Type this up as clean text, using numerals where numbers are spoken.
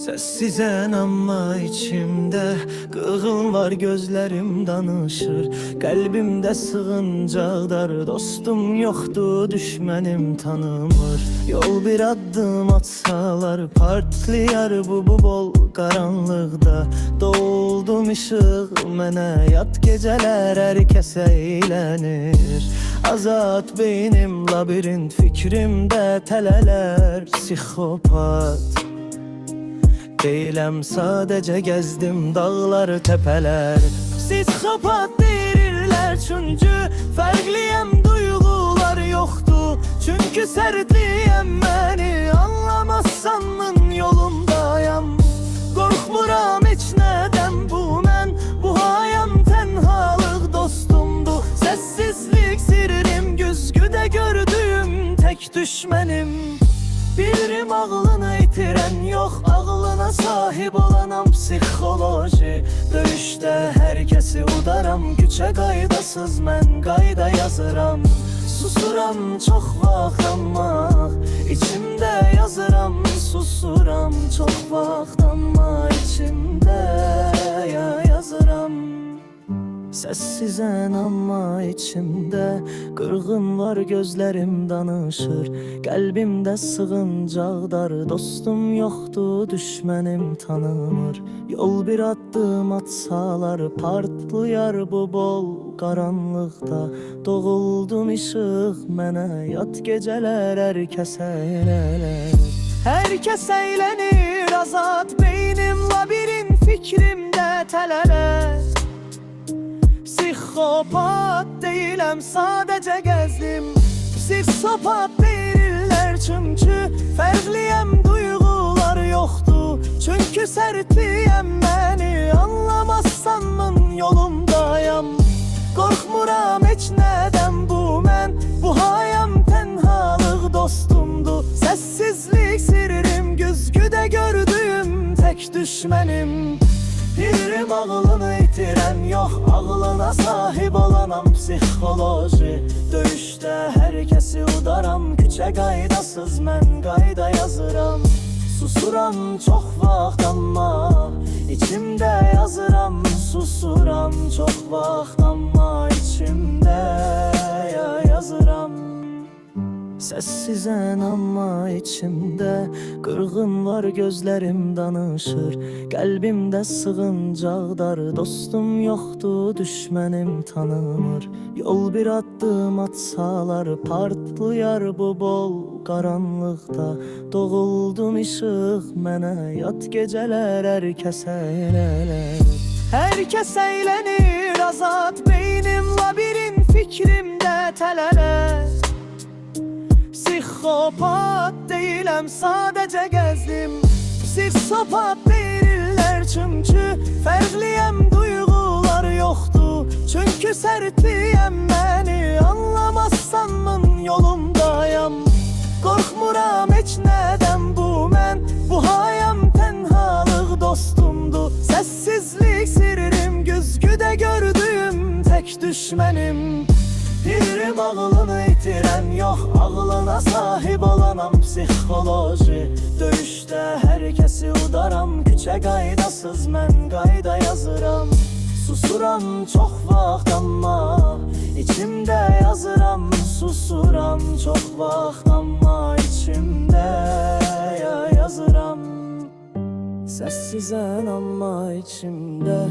Sessizən amma içimdə qığın var, gözlərim danışır. Qəlbimdə sığıncaqlar, dostum yoxdur, düşmənim tanımır. Yol bir addım atsalar, partlayar bu bol qaranlıqda. Doldum işıq mənə, yat gecələr hər kəs əylənir. Azad beynim labirint, fikrimdə tələlər, psixopat deyiləm, sadəcə gəzdim dağlar, təpələr. Psixopat deyirlər çünki fərqliyəm, duyğular yoxdur. Çünki sərtliyəm, məni anlamazsanmın, yolundayam. Qorxmuram heç nədən, bu mən, bu hayam tənhalıq dostumdur. Səssizlik sirrim, güzgüdə gördüyüm tək düşmənim. Bilirim ağlını itirən yox, ağlına sahib olanam. Psixoloji döyüşdə hər kəsi udaram. Küçə qaydasız mən qayda yazıram. Susuram çox vaxt amma içimdə yazıram. Susuram çox vaxt amma içimdə yazıram. Səssizən amma içimdə qırğın var, gözlərim danışır. Qəlbimdə sığıncaqlar, dostum yoxdur, düşmənim tanımır. Yol bir addım atsalar, partlayar bu bol qaranlıqda. Doğuldum işıq mənə, yat gecələr hər kəs əylənir. Hər kəs əylənir, azad beynim labirint, fikrimdə tələlər. Psixopat deyiləm, sadəcə gəzdim. Psixopat deyirlər çünki fərqliyəm, duyğular yoxdur. Çünki sərtliyəm, məni anlamazsanmın, yolumdayam. Qorxmuram heç nədən, bu mən, bu hayam tənhalıq dostumdur. Səssizlik sirrim, güzgüdə gördüyüm tək düşmənim. Bilirim ağlını itirən yox, ağlına sahib olanam. Psixoloji döyüşdə hər kəsi udaram. Küçə qaydasız mən qayda yazıram. Susuram çox vaxt amma içimdə yazıram. Susuram çox vaxt amma içimdə yazıram. Səssizən amma içimdə qırğın var, gözlərim danışır. Qəlbimdə sığıncaqlar, dostum yoxdur, düşmənim tanımır. Yol bir addım atsalar, partlayar bu bol qaranlıqda. Doğuldum işıq mənə, yat gecələr hər kəs əylənir. Hər kəs əylənir, azad beynim labirint, fikrimdə tələlər. Psixopat deyiləm, sadəcə gəzdim. Psixopat deyirlər çünki fərqliyəm, duyğular yoxdur. Çünki sərtliyəm, məni anlamazsanmın, yolumdayam. Qorxmuram heç nədən, bu mən, bu hayam tənhalıq dostumdur. Səssizlik sirrim, güzgüdə gördüyüm tək düşmənim. Bilirim ağlını itirən yox, ağlına sahib olanam. Psixoloji döyüşdə hər kəsi udaram. Küçə qaydasız mən qayda yazıram. Susuram çox vaxt amma içimdə yazıram. Susuram çox vaxt amma içimdə yazıram. Səssizən amma içimdə